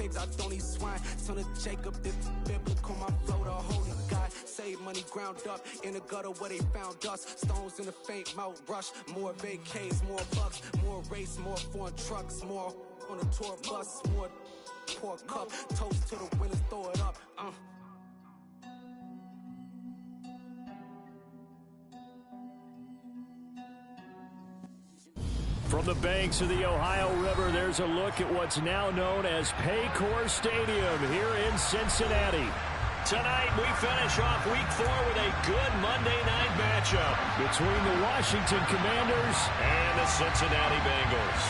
pigs, I don't eat swine. Son of Jacob, if biblical, my flow, the holy God. Save money ground up in the gutter where they found us. Stones in the faint Mount Rush. More vacays, more bucks, more race, more foreign trucks, more on a tour bus, more pour cup. Toast to the winners, throw it up. From the banks of the Ohio River, there's a look at what's now known as Paycor Stadium here in Cincinnati. Tonight, we finish off Week 4 with a good Monday night matchup between the Washington Commanders and the Cincinnati Bengals.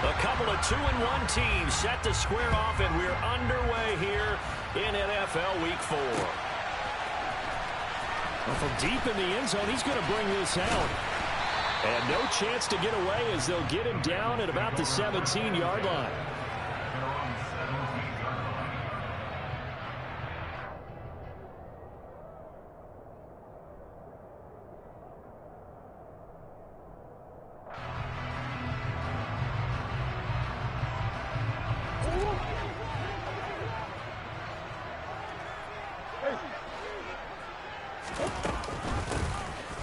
A couple of 2-1 teams set to square off, and we're underway here in NFL Week 4. Well, from deep in the end zone, he's going to bring this out. And no chance to get away as they'll get him down at about the 17-yard line.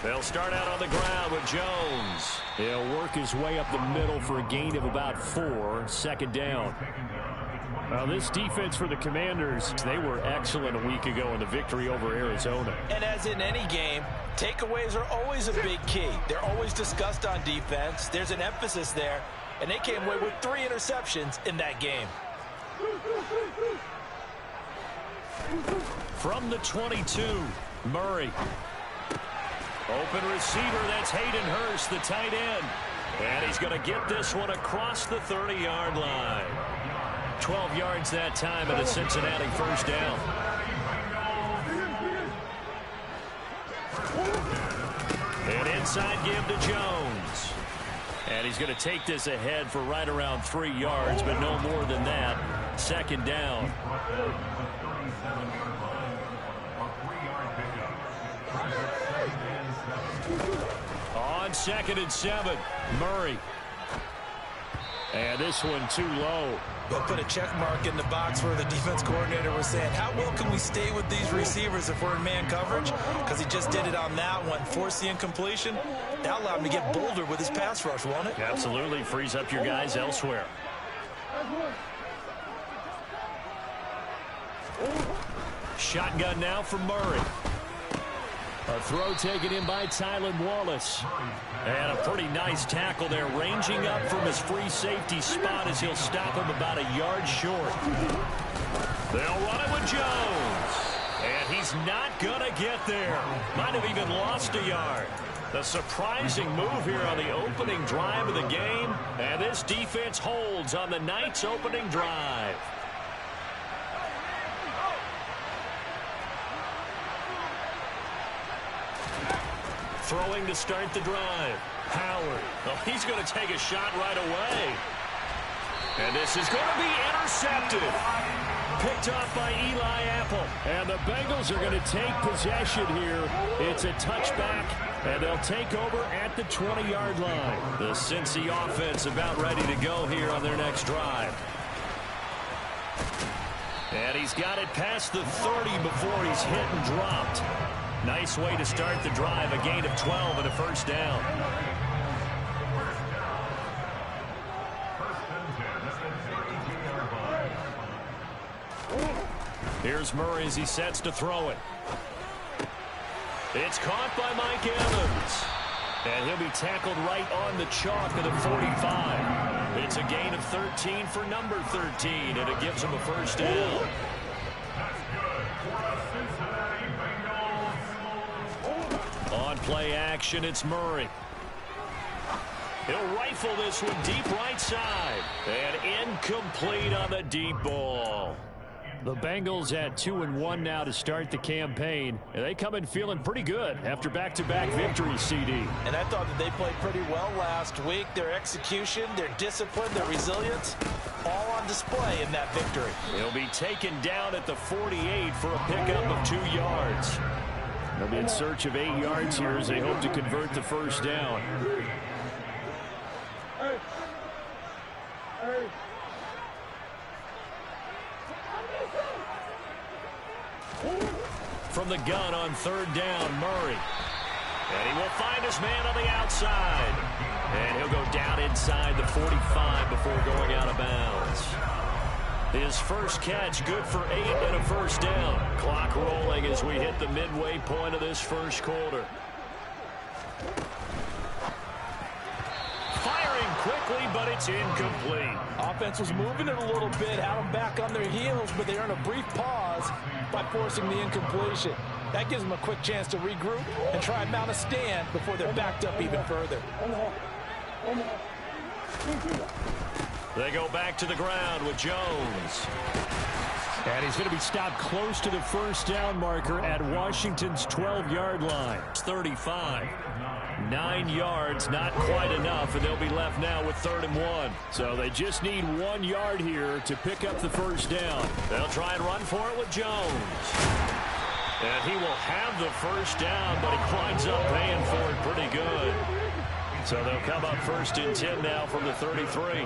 They'll start out on the ground with Jones. He'll work his way up the middle for a gain of about 4, second down. Now, this defense for the Commanders, they were excellent a week ago in the victory over Arizona. And as in any game, takeaways are always a big key. They're always discussed on defense. There's an emphasis there, and they came away with 3 interceptions in that game. From the 22, Murray. Open receiver, that's Hayden Hurst, the tight end. And he's going to get this one across the 30-yard line. 12 yards that time at a Cincinnati first down. An inside give to Jones. And he's going to take this ahead for right around 3 yards, but no more than that. Second down. On 2nd and 7, Murray. And this one too low. They'll put a check mark in the box where the defense coordinator was saying, how well can we stay with these receivers if we're in man coverage? Because he just did it on that one. Force the incompletion. That allowed him to get bolder with his pass rush, won't it? Absolutely. Frees up your guys elsewhere. Shotgun now for Murray. A throw taken in by Tylan Wallace. And a pretty nice tackle there, ranging up from his free safety spot as he'll stop him about a yard short. They'll run it with Jones. And he's not going to get there. Might have even lost a yard. The surprising move here on the opening drive of the game. And this defense holds on the night's opening drive. Throwing to start the drive. Howard. Oh, he's going to take a shot right away. And this is going to be intercepted. Picked off by Eli Apple. And the Bengals are going to take possession here. It's a touchback, and they'll take over at the 20-yard line. The Cincy offense about ready to go here on their next drive. And he's got it past the 30 before he's hit and dropped. Nice way to start the drive, a gain of 12 and a first down. Here's Murray as he sets to throw it. It's caught by Mike Evans. And he'll be tackled right on the chalk of the 45. It's a gain of 13 for number 13, and it gives him a first down. On play action, it's Murray. He'll rifle this one deep right side. And incomplete on the deep ball. The Bengals at 2-1 now to start the campaign. And they come in feeling pretty good after back-to-back victories, CD. And I thought that they played pretty well last week. Their execution, their discipline, their resilience, all on display in that victory. He'll be taken down at the 48 for a pickup of 2 yards. They'll be in search of 8 yards here as they hope to convert the first down. From the gun on 3rd down, Murray. And he will find his man on the outside. And he'll go down inside the 45 before going out of bounds. His first catch good for 8 and a first down. Clock rolling as we hit the midway point of this first quarter. Firing quickly, but it's incomplete. Offense was moving it a little bit, had them back on their heels, but they earned a brief pause by forcing the incompletion. That gives them a quick chance to regroup and try and mount a stand before they're backed up even further. They go back to the ground with Jones. And he's going to be stopped close to the first down marker at Washington's 12-yard line. It's 35. 9 yards, not quite enough, and they'll be left now with 3rd and 1. So they just need 1 yard here to pick up the first down. They'll try and run for it with Jones. And he will have the first down, but he winds up paying for it pretty good. So they'll come up 1st and 10 now from the 33.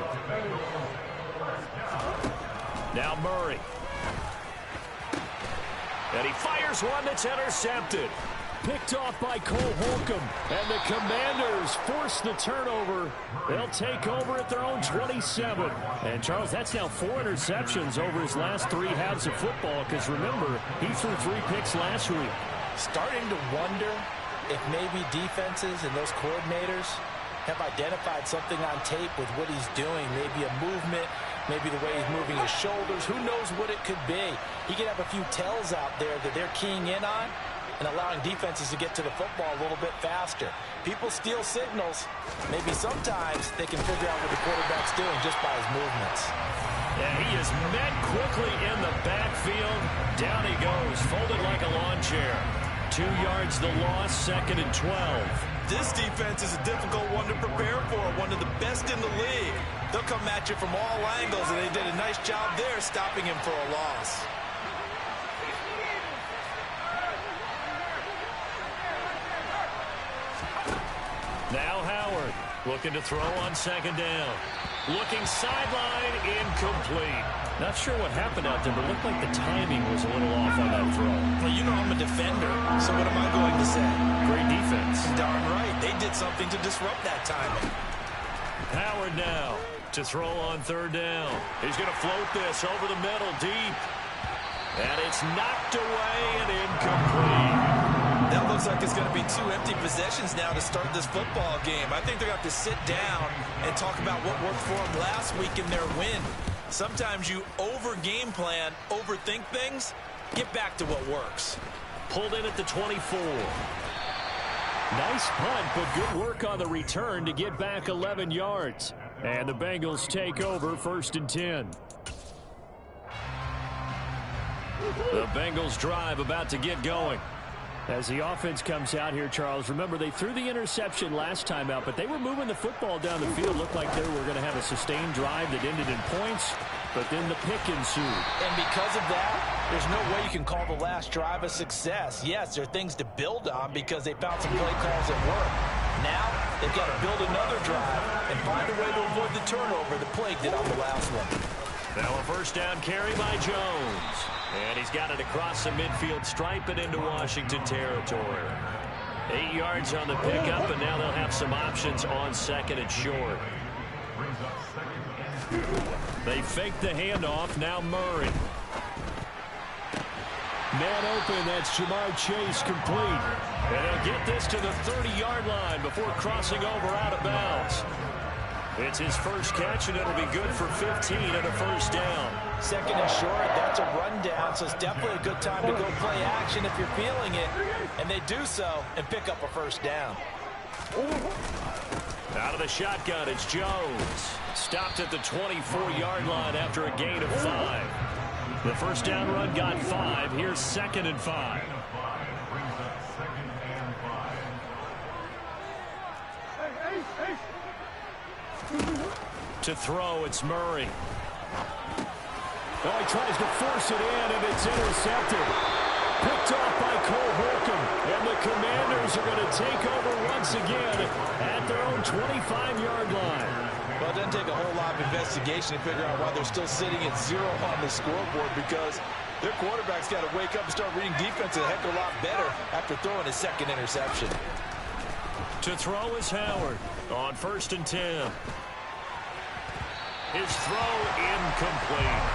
Now Murray. And he fires one that's intercepted. Picked off by Cole Holcomb. And the Commanders force the turnover. They'll take over at their own 27. And, Charles, that's now 4 interceptions over his last 3 halves of football. Because, remember, he threw 3 picks last week. Starting to wonder if maybe defenses and those coordinators have identified something on tape with what he's doing. Maybe a movement, maybe the way he's moving his shoulders. Who knows what it could be? He could have a few tells out there that they're keying in on and allowing defenses to get to the football a little bit faster. People steal signals. Maybe sometimes they can figure out what the quarterback's doing just by his movements. And he is met quickly in the backfield. Down he goes, folded like a lawn chair. 2 yards the loss, 2nd and 12. This defense is a difficult one to prepare for, one of the best in the league. They'll come at you from all angles, and they did a nice job there stopping him for a loss. Now Howard looking to throw on 2nd down. Looking sideline, incomplete. Not sure what happened out there, but it looked like the timing was a little off on that throw. Well, you know I'm a defender, so what am I going to say? Great defense. Darn right. They did something to disrupt that timing. Howard now to throw on 3rd down. He's going to float this over the middle deep. And it's knocked away and incomplete. That looks like it's going to be 2 empty possessions now to start this football game. I think they're going to have to sit down and talk about what worked for them last week in their win. Sometimes you over-game plan, overthink things. Get back to what works. Pulled in at the 24. Nice punt, but good work on the return to get back 11 yards. And the Bengals take over 1st and 10. The Bengals drive about to get going. As the offense comes out here, Charles, remember they threw the interception last time out, but they were moving the football down the field. Looked like they were going to have a sustained drive that ended in points, but then the pick ensued. And because of that, there's no way you can call the last drive a success. Yes, there are things to build on because they found some play calls at work. Now, they've got to build another drive and find a way to avoid the turnover that plagued it on the last one. Now a 1st down carry by Jones. And he's got it across the midfield stripe and into Washington territory. 8 yards on the pickup, and now they'll have some options on 2nd and short. They fake the handoff. Now Murray. Man open, that's Jamar Chase complete. And he'll get this to the 30-yard line before crossing over out of bounds. It's his first catch, and it'll be good for 15 and a first down. 2nd and short, that's a rundown, so it's definitely a good time to go play action if you're feeling it. And they do so and pick up a first down. Out of the shotgun, it's Jones. Stopped at the 24-yard line after a gain of 5. The first down run got 5. Here's 2nd and 5. To throw, it's Murray. Oh, he tries to force it in, and it's intercepted. Picked off by Cole Holcomb. And the Commanders are going to take over once again at their own 25-yard line. Well, it doesn't take a whole lot of investigation to figure out why they're still sitting at 0 on the scoreboard, because their quarterback's got to wake up and start reading defense a heck of a lot better after throwing his 2nd interception. To throw is Howard on 1st and 10. His throw incomplete.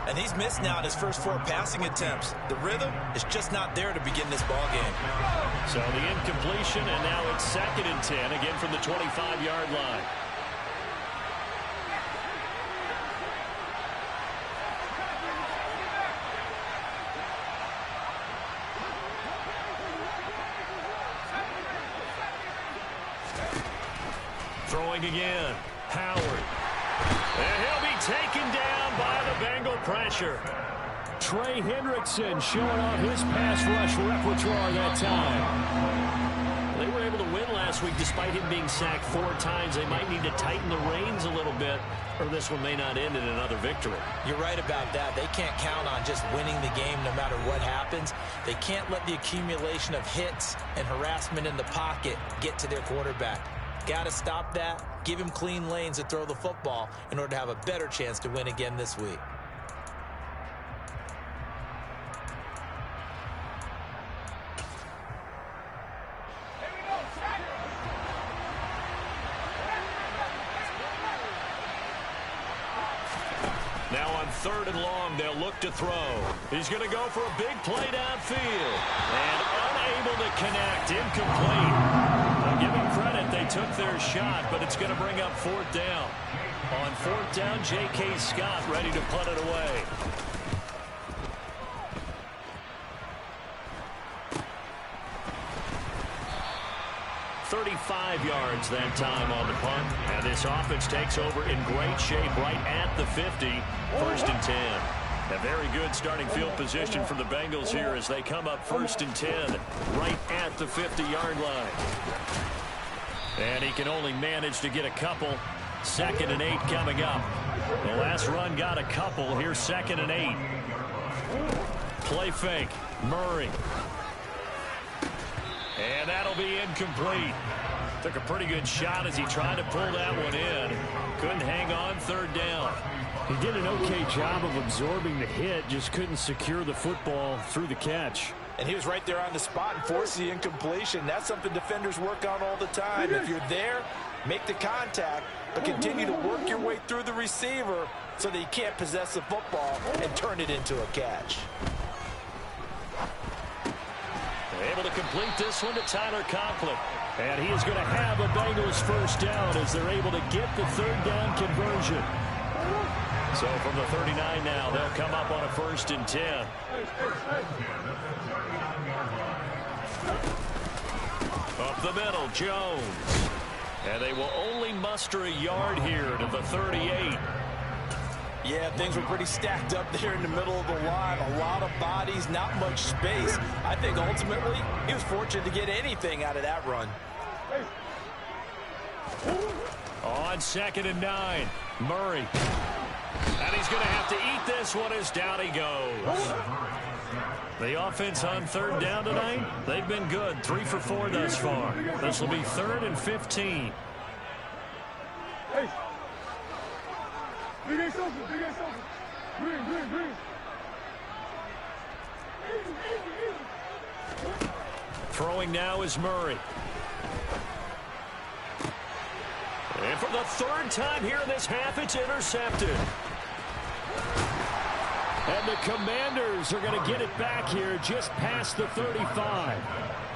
And he's missed now in his first 4 passing attempts. The rhythm is just not there to begin this ball game. So the incompletion, and now it's 2nd and 10, again from the 25-yard line. Throwing again, Howard. And he'll be taken down by the Bengal pressure. Trey Hendrickson showing off his pass rush repertoire that time. They were able to win last week despite him being sacked 4 times. They might need to tighten the reins a little bit, or this one may not end in another victory. You're right about that. They can't count on just winning the game no matter what happens. They can't let the accumulation of hits and harassment in the pocket get to their quarterback. Got to stop that, give him clean lanes to throw the football in order to have a better chance to win again this week. Now on 3rd and long, they'll look to throw. He's going to go for a big play downfield. And unable to connect, incomplete. I'll give them credit, they took their shot, but it's going to bring up 4th down. On 4th down, J.K. Scott ready to punt it away. "35 yards that time on the punt. And this offense takes over in great shape right at the 50. 1st and 10. A very good starting field position for the Bengals here as they come up 1st and 10 right at the 50-yard line. And he can only manage to get a couple. 2nd and 8 coming up. The last run got a couple. Here's 2nd and 8. Play fake. Murray. And that'll be incomplete. Took a pretty good shot as he tried to pull that one in. Couldn't hang on 3rd down. He did an okay job of absorbing the hit, just couldn't secure the football through the catch. And he was right there on the spot and forced the incompletion. That's something defenders work on all the time. If you're there, make the contact, but continue to work your way through the receiver so that you can't possess the football and turn it into a catch. Able to complete this one to Tyler Conklin. And he is going to have a Bengals 1st down as they're able to get the 3rd down conversion. So from the 39 now, they'll come up on a 1st and 10. Up the middle, Jones. And they will only muster a yard here to the 38. Yeah, things were pretty stacked up there in the middle of the line. A lot of bodies, not much space. I think ultimately he was fortunate to get anything out of that run. On 2nd and 9, Murray. And he's going to have to eat this one as down he goes. The offense on 3rd down tonight, they've been good. 3 for 4 thus far. This will be 3rd and 15. Hey. Big ass open, big ass open. Green. Throwing now is Murray. And for the 3rd time here in this half, it's intercepted. And the Commanders are going to get it back here just past the 35.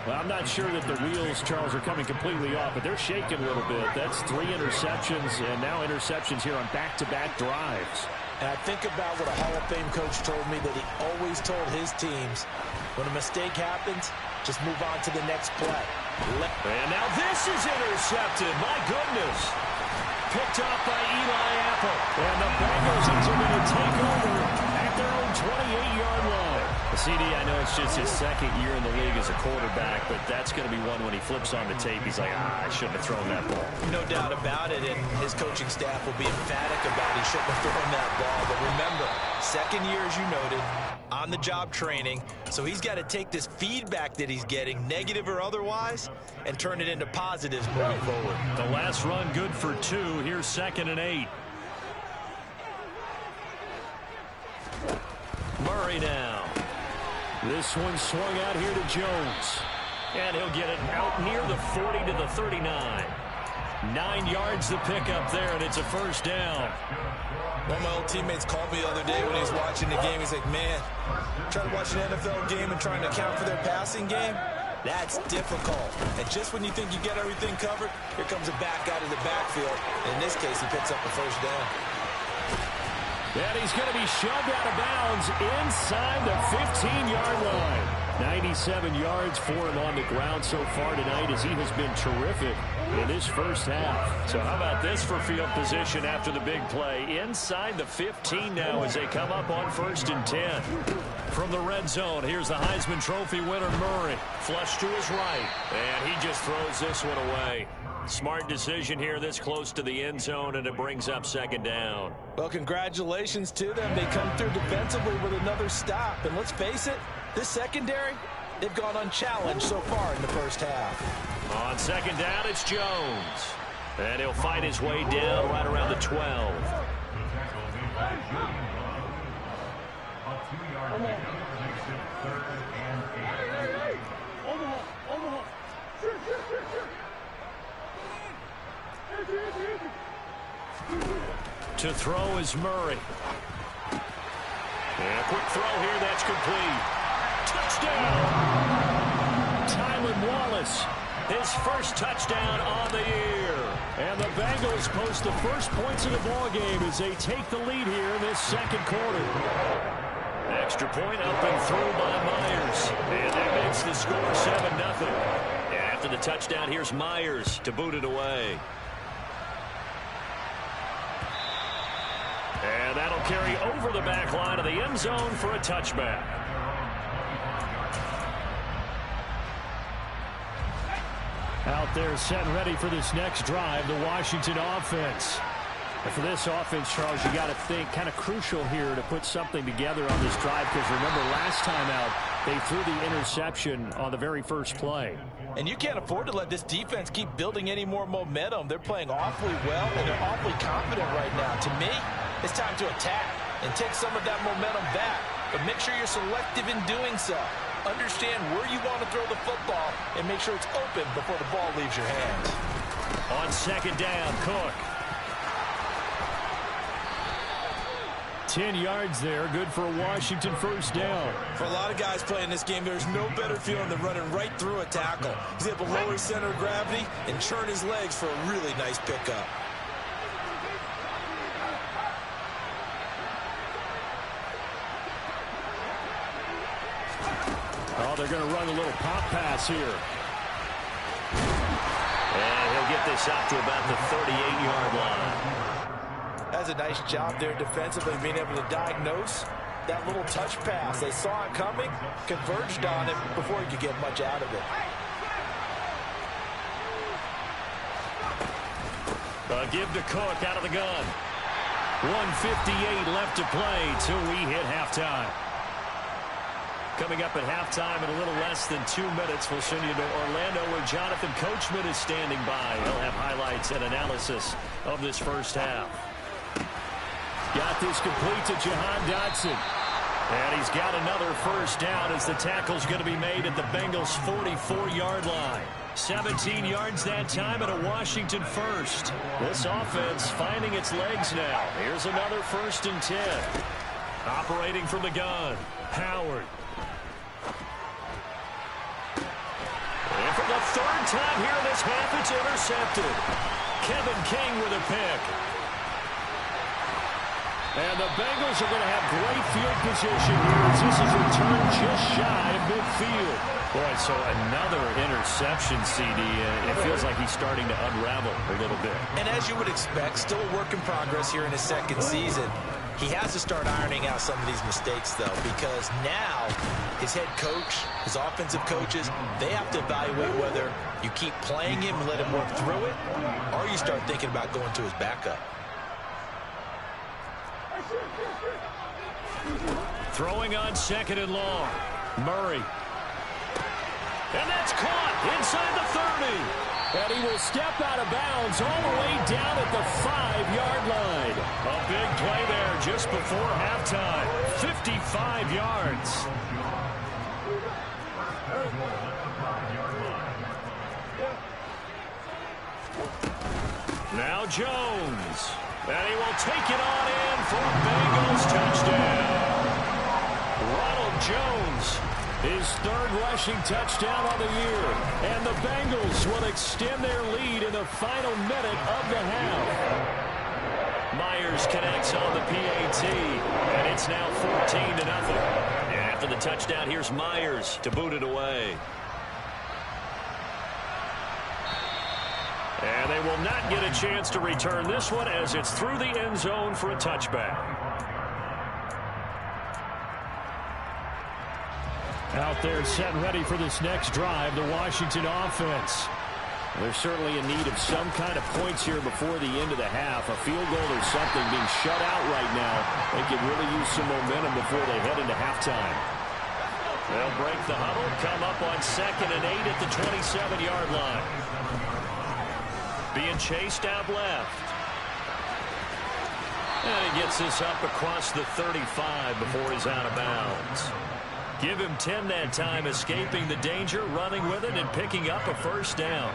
Well, I'm not sure that the wheels, Charles, are coming completely off, but they're shaking a little bit. That's 3 interceptions, and now interceptions here on back-to-back drives. And I think about what a Hall of Fame coach told me, that he always told his teams, when a mistake happens, just move on to the next play. And now this is intercepted. My goodness. Picked up by Eli Apple. And the Bengals are going to take over at their own 28-yard line. CD, I know it's just his second year in the league as a quarterback, but that's going to be one when he flips on the tape. He's like, I shouldn't have thrown that ball. No doubt about it, and his coaching staff will be emphatic about he shouldn't have thrown that ball. But remember, second year, as you noted, on-the-job training, so he's got to take this feedback that he's getting, negative or otherwise, and turn it into positives moving forward. The last run good for 2. Here's 2nd and 8. Murray now. This one swung out here to Jones. And he'll get it out near the 40 to the 39. 9 yards to pick up there, and it's a first down. One of my old teammates called me the other day when he was watching the game. He's like, man, trying to watch an NFL game and trying to account for their passing game, that's difficult. And just when you think you get everything covered, here comes a back out of the backfield. In this case, he picks up the first down. And he's going to be shoved out of bounds inside the 15-yard line. 97 yards for him on the ground so far tonight as he has been terrific in this first half. So how about this for field position after the big play? Inside the 15 now as they come up on 1st and 10. From the red zone, here's the Heisman Trophy winner, Murray. Flush to his right, and he just throws this one away. Smart decision here this close to the end zone, and it brings up 2nd down. Well, congratulations to them. They come through defensively with another stop. And let's face it, this secondary, they've gone unchallenged so far in the first half. On 2nd down, it's Jones. And he'll fight his way down right around the 12. To throw is Murray. And a quick throw here, that's complete. Touchdown! Tylan Wallace, his first touchdown on the year. And the Bengals post the first points of the ball game as they take the lead here in this 2nd quarter. Extra point up and through by Myers. And that makes the score 7-0. And after the touchdown, here's Myers to boot it away. And that'll carry over the back line of the end zone for a touchback. Out there set and ready for this next drive, the Washington offense. And for this offense, Charles, you got to think kind of crucial here to put something together on this drive, because remember last time out, they threw the interception on the very first play. And you can't afford to let this defense keep building any more momentum. They're playing awfully well, and they're awfully confident right now. To me, it's time to attack and take some of that momentum back. But make sure you're selective in doing so. Understand where you want to throw the football and make sure it's open before the ball leaves your hands. On 2nd down, Cook. 10 yards there, good for a Washington first down. For a lot of guys playing this game, there's no better feeling than running right through a tackle. He's able to lower his center of gravity and churn his legs for a really nice pickup. Oh, they're going to run a little pop pass here. And he'll get this out to about the 38-yard line. That's a nice job there defensively, being able to diagnose that little touch pass. They saw it coming, converged on it before he could get much out of it. Give to Cook out of the gun. 1:58 left to play till we hit halftime. Coming up at halftime in a little less than 2 minutes, we'll send you to Orlando where Jonathan Coachman is standing by. He'll have highlights and analysis of this first half. Got this complete to Jahan Dotson. And he's got another first down as the tackle's going to be made at the Bengals' 44-yard line. 17 yards that time and a Washington first. This offense finding its legs now. Here's another 1st and 10. Operating from the gun, Howard. And for the 3rd time here in this half, it's intercepted. Kevin King with a pick. And the Bengals are going to have great field position here as this is returned just shy of midfield. Boy, so another interception, CD. It feels like he's starting to unravel a little bit. And as you would expect, still a work in progress here in his 2nd season. He has to start ironing out some of these mistakes, though, because now his head coach, his offensive coaches, they have to evaluate whether you keep playing him and let him work through it, or you start thinking about going to his backup. Throwing on 2nd and long. Murray. And that's caught inside the 30. And he will step out of bounds all the way down at the 5-yard line. A big play there just before halftime. 55 yards. Now Jones. And he will take it on in for a Bengals touchdown. Ronald Jones, his 3rd rushing touchdown on the year. And the Bengals will extend their lead in the final minute of the half. Myers connects on the PAT, and it's now 14-0. After the touchdown, here's Myers to boot it away. And they will not get a chance to return this one as it's through the end zone for a touchback. Out there set and ready for this next drive, the Washington offense. They're certainly in need of some kind of points here before the end of the half. A field goal or something being shut out right now. They could really use some momentum before they head into halftime. They'll break the huddle, come up on 2nd and 8 at the 27-yard line. Being chased out left. And he gets this up across the 35 before he's out of bounds. Give him 10 that time, escaping the danger, running with it, and picking up a 1st down.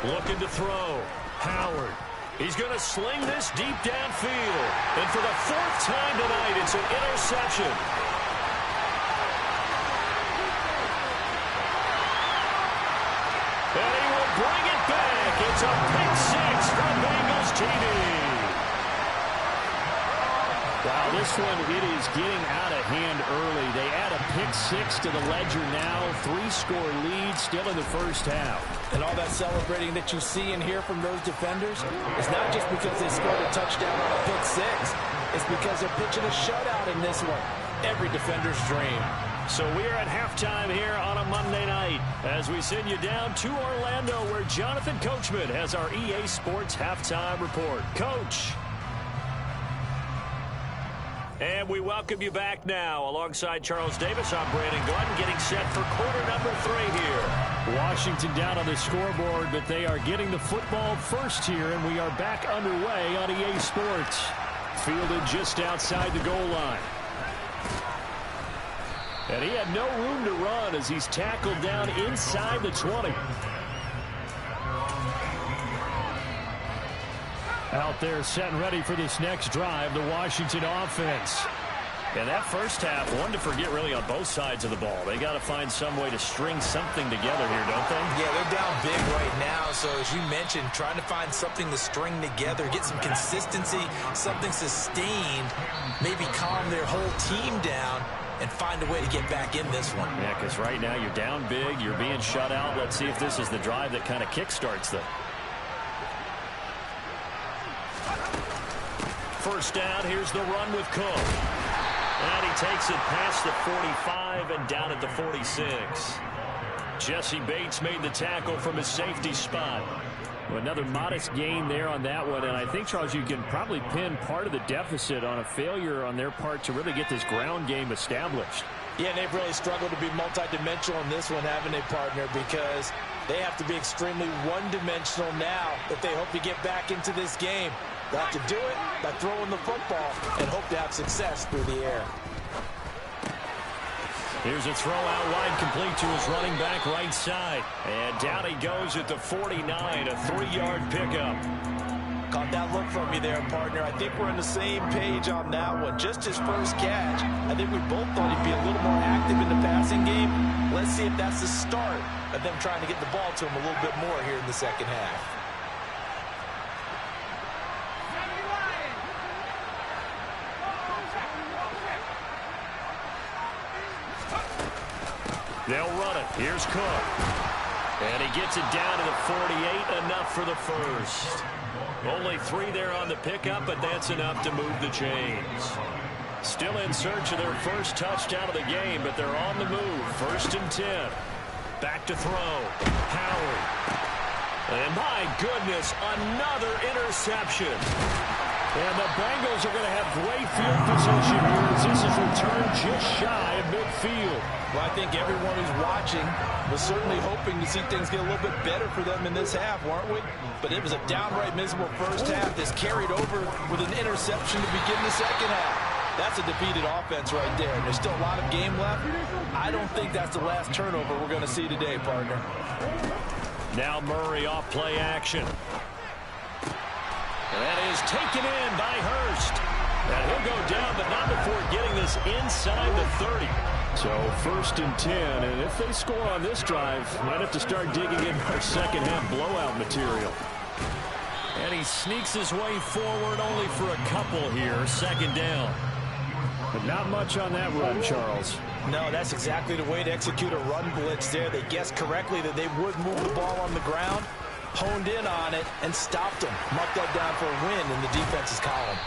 Looking to throw. Howard. He's going to sling this deep downfield. And for the 4th time tonight, it's an interception. And he will bring it back. It's a pick 6 from Bengals TV. Wow, this one, it is getting out of hand early. They add a pick 6 to the ledger now. 3-score lead still in the first half. And all that celebrating that you see and hear from those defenders is not just because they scored a touchdown on a pick 6. It's because they're pitching a shutout in this one. Every defender's dream. So we're at halftime here on a Monday night as we send you down to Orlando where Jonathan Coachman has our EA Sports halftime report. Coach. And we welcome you back now. Alongside Charles Davis, I'm Brandon Gordon getting set for quarter number 3 here. Washington down on the scoreboard, but they are getting the football first here, and we are back underway on EA Sports. Fielded just outside the goal line. And he had no room to run as he's tackled down inside the 20. Out there set and ready for this next drive, the Washington offense. And that first half, one to forget really on both sides of the ball. They got to find some way to string something together here, don't they? Yeah, they're down big right now. So as you mentioned, trying to find something to string together, get some consistency, something sustained, maybe calm their whole team down and find a way to get back in this one. Yeah, because right now you're down big, you're being shut out. Let's see if this is the drive that kind of kickstarts them. First down, here's the run with Cook. And he takes it past the 45 and down at the 46. Jesse Bates made the tackle from his safety spot. Another modest gain there on that one, and I think, Charles, you can probably pin part of the deficit on a failure on their part to really get this ground game established. Yeah, and they've really struggled to be multidimensional in this one, having a partner, because they have to be extremely one-dimensional now if they hope to get back into this game. They'll have to do it by throwing the football and hope to have success through the air. Here's a throw out wide, complete to his running back right side. And down he goes at the 49, a 3-yard pickup. Caught that look from you there, partner. I think we're on the same page on that one. Just his first catch. I think we both thought he'd be a little more active in the passing game. Let's see if that's the start of them trying to get the ball to him a little bit more here in the second half. They'll run it. Here's Cook. And he gets it down to the 48, enough for the first. Only 3 there on the pickup, but that's enough to move the chains. Still in search of their first touchdown of the game, but they're on the move. 1st and 10. Back to throw. Howard. And my goodness, another interception. And the Bengals are going to have great field position here as this is returned just shy of midfield. Well, I think everyone who's watching was certainly hoping to see things get a little bit better for them in this half, weren't we? But it was a downright miserable first half that's carried over with an interception to begin the second half. That's a defeated offense right there. And there's still a lot of game left. I don't think that's the last turnover we're going to see today, partner. Now Murray off play action. And that is taken in by Hurst. And he'll go down, but not before getting this inside the 30. So 1st and 10, and if they score on this drive, might have to start digging in our second half blowout material. And he sneaks his way forward only for a couple here. 2nd down. But not much on that run, Charles. No, that's exactly the way to execute a run blitz there. They guessed correctly that they would move the ball on the ground, honed in on it, and stopped them. Marked that down for a win in the defense's column.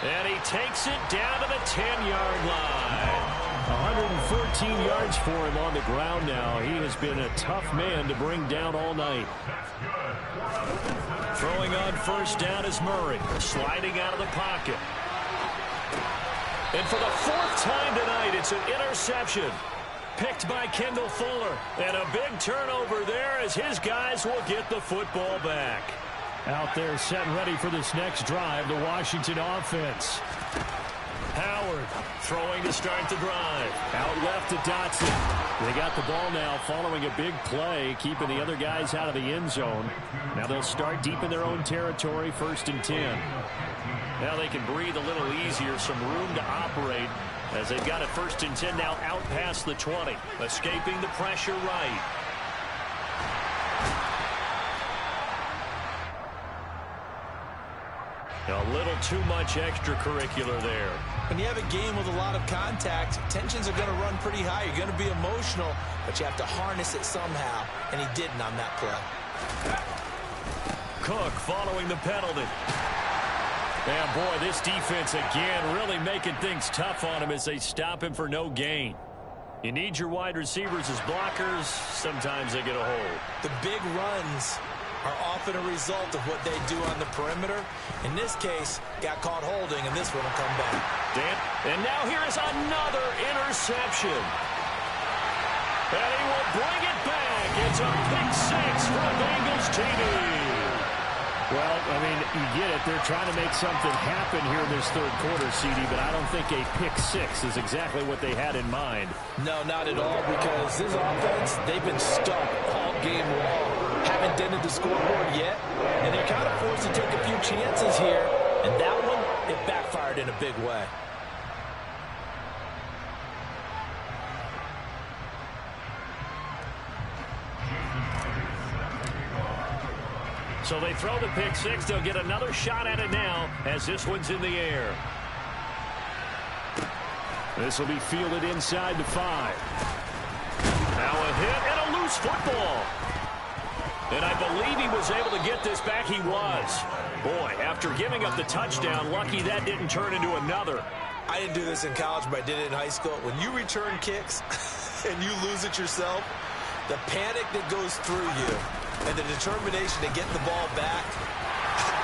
And he takes it down to the 10-yard line. 114 yards for him on the ground now. He has been a tough man to bring down all night. Throwing on 1st down is Murray, sliding out of the pocket. And for the 4th time tonight, it's an interception. Picked by Kendall Fuller. And a big turnover there as his guys will get the football back. Out there set and ready for this next drive, the Washington offense. Howard throwing to start the drive. Out left to Dotson. They got the ball now following a big play, keeping the other guys out of the end zone. Now they'll start deep in their own territory, 1st and 10. Now they can breathe a little easier, some room to operate as they've got it 1st and 10 now out past the 20. Escaping the pressure right. A little too much extracurricular there. When you have a game with a lot of contact, tensions are going to run pretty high. You're going to be emotional, but you have to harness it somehow, and he didn't on that play. Cook following the penalty. And boy, this defense again really making things tough on him as they stop him for no gain. You need your wide receivers as blockers. Sometimes they get a hold. The big runs are often a result of what they do on the perimeter. In this case, got caught holding, and this one will come back. And now here is another interception. And he will bring it back. It's a pick 6 for Bengals TD. Well, I mean, you get it. They're trying to make something happen here in this 3rd quarter, CD, but I don't think a pick 6 is exactly what they had in mind. No, not at all, because this offense, they've been stuck all game long. Haven't dented the scoreboard yet, and they're kind of forced to take a few chances here, and that one, it backfired in a big way. So they throw the pick 6. They'll get another shot at it now as this one's in the air. This will be fielded inside the 5. Now a hit and a loose football. And I believe he was able to get this back. He was. Boy, after giving up the touchdown, lucky that didn't turn into another. I didn't do this in college, but I did it in high school. When you return kicks and you lose it yourself, the panic that goes through you and the determination to get the ball back,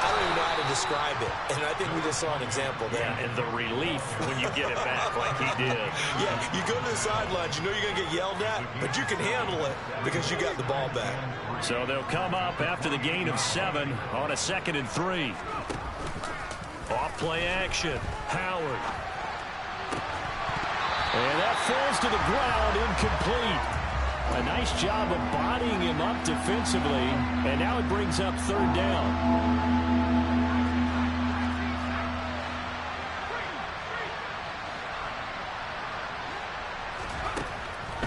I don't even know how to describe it. And I think we just saw an example there. Yeah, and the relief when you get it back like he did. Yeah, you go to the sidelines, you know you're going to get yelled at, but you can handle it because you got the ball back. So they'll come up after the gain of 7 on a 2nd and 3. Off play action. Howard. And that falls to the ground, incomplete. A nice job of bodying him up defensively, and now it brings up 3rd down.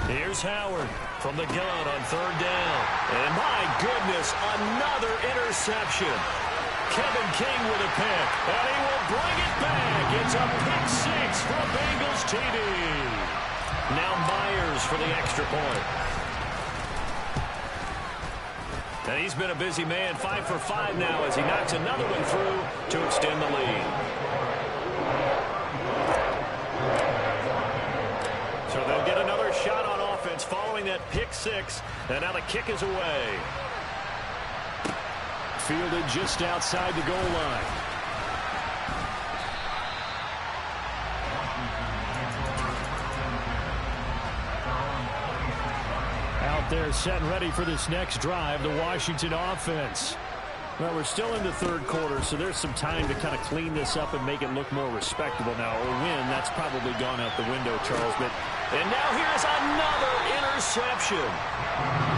Here's Howard from the gun on 3rd down. And my goodness, another interception. Kevin King with a pick, and he will bring it back. It's a pick 6 for Bengals TD. Now Myers for the extra point. And he's been a busy man, 5 for 5 now as he knocks another one through to extend the lead. So they'll get another shot on offense following that pick 6, and now the kick is away. Fielded just outside the goal line. Out there set and ready for this next drive, the Washington offense. Well, we're still in the third quarter, so there's some time to kind of clean this up and make it look more respectable now. A win, that's probably gone out the window, Charles. And now here's another interception.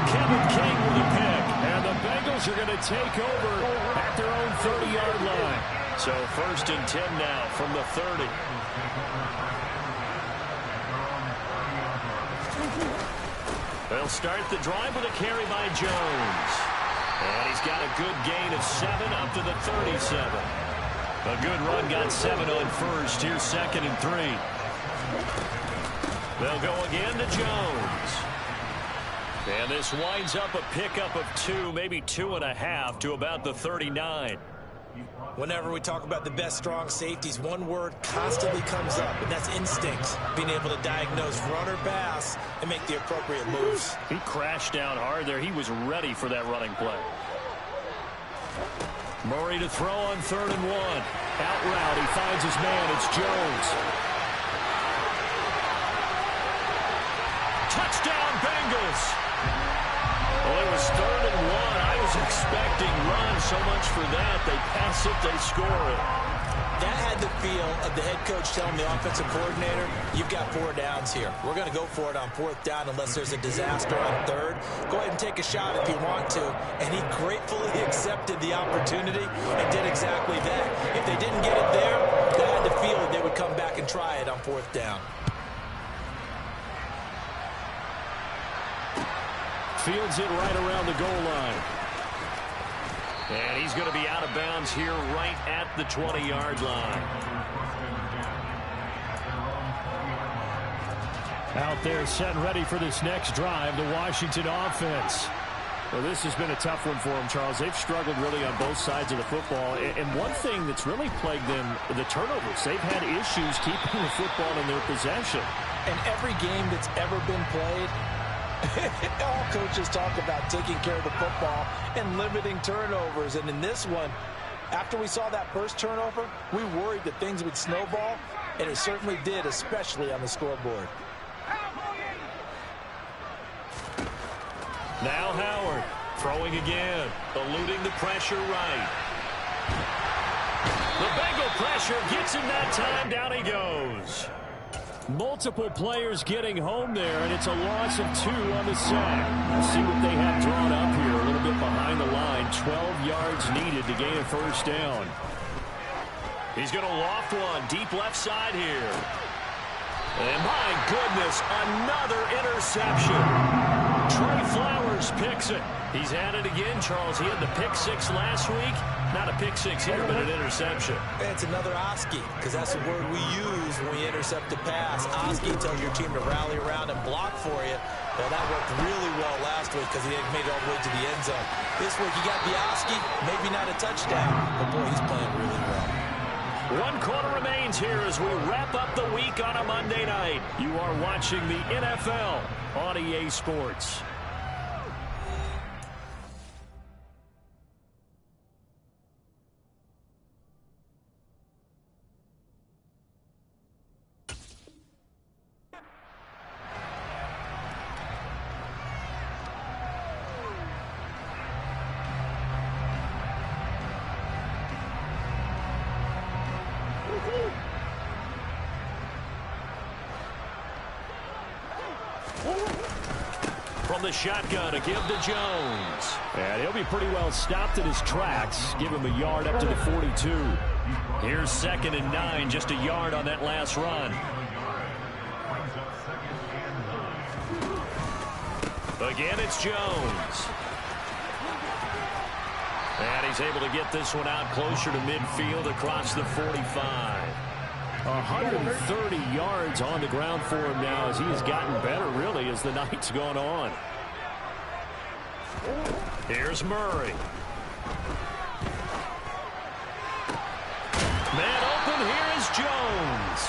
Kevin King with a pick. And the Bengals are going to take over at their own 30-yard line. So 1st and 10 now from the 30. They'll start the drive with a carry by Jones. And he's got a good gain of 7 up to the 37. A good run, got 7 on first. Here's 2nd and 3. They'll go again to Jones. And this winds up a pickup of 2, maybe 2.5 to about the 39. Whenever we talk about the best strong safeties, one word constantly comes up, and that's instincts. Being able to diagnose run or pass and make the appropriate moves. He crashed down hard there. He was ready for that running play. Murray to throw on 3rd and 1. Out route, he finds his man. It's Jones. Touchdown, Bengals. Well, it was 3rd and 1. I was expecting run so much for that. They pass it, they score it. That had the feel of the head coach telling the offensive coordinator, you've got 4 downs here. We're going to go for it on 4th down unless there's a disaster on 3rd. Go ahead and take a shot if you want to. And he gratefully accepted the opportunity and did exactly that. If they didn't get it there, they had the feel that they would come back and try it on 4th down. Fields it right around the goal line. And he's going to be out of bounds here right at the 20-yard line. Out there set and ready for this next drive, the Washington offense. Well, this has been a tough one for them, Charles. They've struggled really on both sides of the football. And one thing that's really plagued them, the turnovers. They've had issues keeping the football in their possession. And every game that's ever been played, all coaches talk about taking care of the football and limiting turnovers. And in this one, after we saw that first turnover, we worried that things would snowball, and it certainly did, especially on the scoreboard. Now Howard throwing again, eluding the pressure right. The Bengal pressure gets him that time. Down he goes. Multiple players getting home there, and it's a loss of 2 on the sack. Let's see what they have drawn up here. A little bit behind the line. 12 yards needed to gain a 1st down. He's going to loft one deep left side here. And my goodness, another interception. Trey Flowers picks it. He's at it again, Charles. He had the pick 6 last week. Not a pick 6 here, but an interception. It's another Oski, because that's the word we use when we intercept a pass. Oski tells your team to rally around and block for you. Well, that worked really well last week because he made it all the way to the end zone. This week, you got the Oski, maybe not a touchdown, but boy, he's playing really well. 1 quarter remains here as we wrap up the week on a Monday night. You are watching the NFL on EA Sports. From the shotgun, a give to Jones. And he'll be pretty well stopped in his tracks. Give him a yard up to the 42. Here's 2nd and 9, just a yard on that last run. Again, it's Jones. And he's able to get this one out closer to midfield across the 45. 130 yards on the ground for him now as he has gotten better, really, as the night's gone on. Here's Murray. Man open, here is Jones.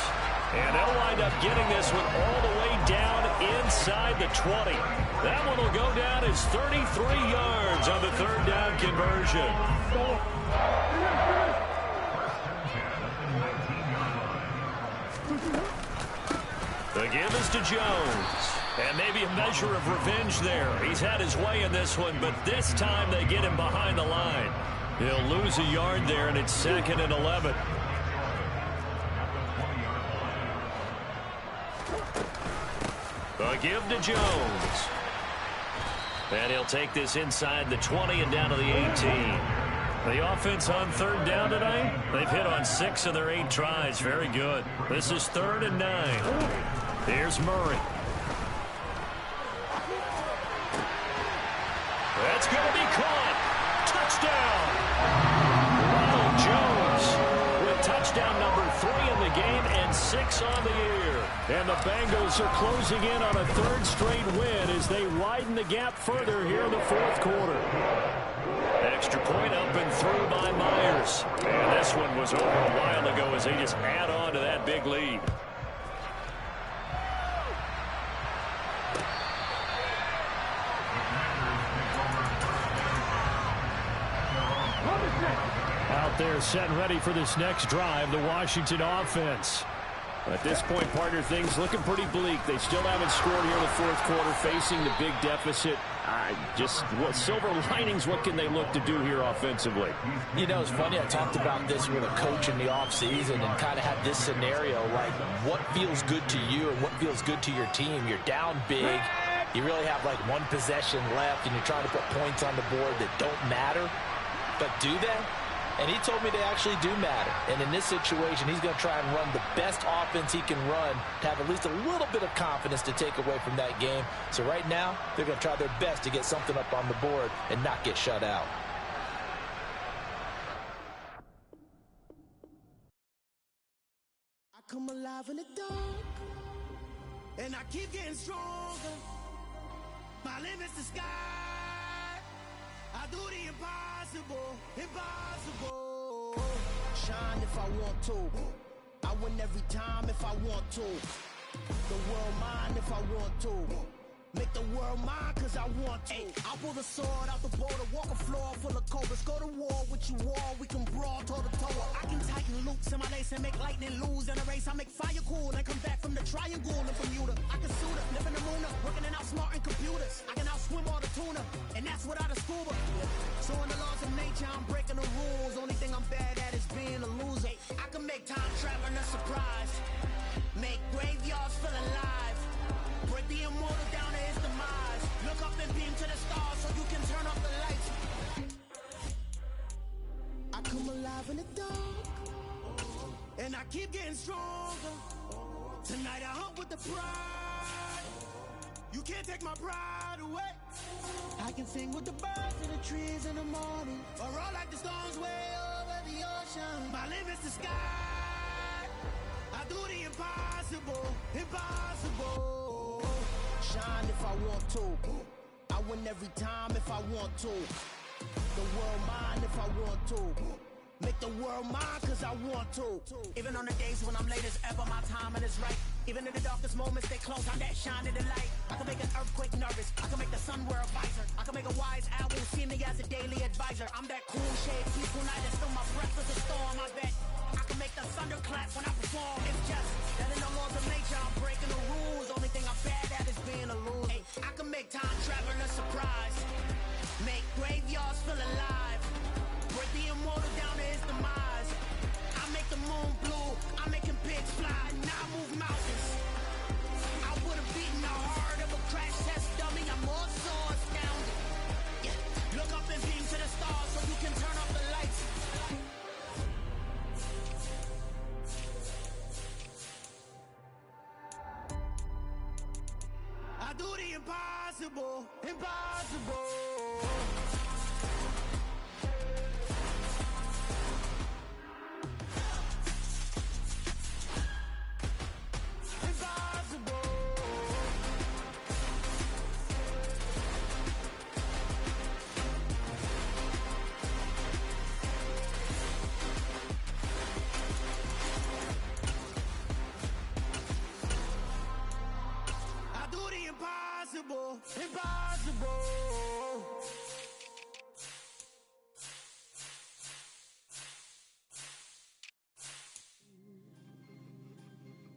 And they'll wind up getting this one all the way down inside the 20. That one will go down as 33 yards on the third down conversion. The give is to Jones. And maybe a measure of revenge there. He's had his way in this one, but this time they get him behind the line. He'll lose a yard there, and it's 2nd and 11. The give to Jones. And he'll take this inside the 20 and down to the 18. The offense on third down tonight, they've hit on 6 of their 8 tries. Very good. This is 3rd and 9. Here's Murray. That's going to be caught. Touchdown. Ronald Jones with touchdown number 3 in the game and 6 on the year. And the Bengals are closing in on a 3rd straight win as they widen the gap further here in the 4th quarter. Extra point up and through by Myers. And this one was over a while ago as they just add on to that big lead. Out there set and ready for this next drive, the Washington offense. At this point, partner, things looking pretty bleak. They still haven't scored here in the 4th quarter, facing the big deficit. Just what silver linings, what can they look to do here offensively? You know, it's funny, I talked about this with a coach in the offseason and kind of had this scenario, like what feels good to you and what feels good to your team. You're down big. You really have like 1 possession left, and you're trying to put points on the board that don't matter. But do they? And he told me they actually do matter. And in this situation, he's going to try and run the best offense he can run to have at least a little bit of confidence to take away from that game. So right now, they're going to try their best to get something up on the board and not get shut out. I come alive in the dark, and I keep getting stronger. My limit's the sky. I do the impossible, impossible. Shine if I want to. I win every time if I want to. The world mine if I want to. Make the world mine cause I want to. I'll pull the sword out the border, walk a floor full of cobras. Go to war with you all, we can brawl toe to toe. I can tighten loops in my lace and make lightning lose in a race. I make fire cool and come back from the triangle in Bermuda. I can suit up, live in the moon up, working and outsmarting computers. I can outswim all the tuna, and that's without a scuba. So in the laws of nature, I'm breaking the rules. Only thing I'm bad at is being a loser. I can make time traveling a surprise. Make graveyards feel alive. Break the immortal down to his demise. Look up and beam to the stars so you can turn off the lights. I come alive in the dark, and I keep getting stronger. Tonight I hunt with the pride. You can't take my pride away. I can sing with the birds and the trees in the morning, or roll like the storms way over the ocean. My limit's the sky. I do the impossible, impossible. Shine if I want to. I win every time if I want to. The world mine if I want to. Make the world mine cause I want to. Even on the days when I'm late as ever, my timing is right. Even in the darkest moments, stay close, I'm that shining the light. I can make an earthquake nervous, I can make the sun wear a visor. I can make a wise owl see me as a daily advisor. I'm that cool shade, peaceful night, and still my breath is a storm, I bet. I can make the thunder clap when I perform. It's just that in the laws of nature, I'm breaking the rules. Only thing I'm bad at is being a loser. I can make time travel a surprise. Make graveyards feel alive. Break the immortal down to his demise. I make the moon blue. I'm making pigs fly. Now I move mountains. I would have beaten the heart of a crash test dummy. I'm more so astounded. Yeah. Look up and beam to the stars so you can turn off the lights. I do the impossible, impossible. and by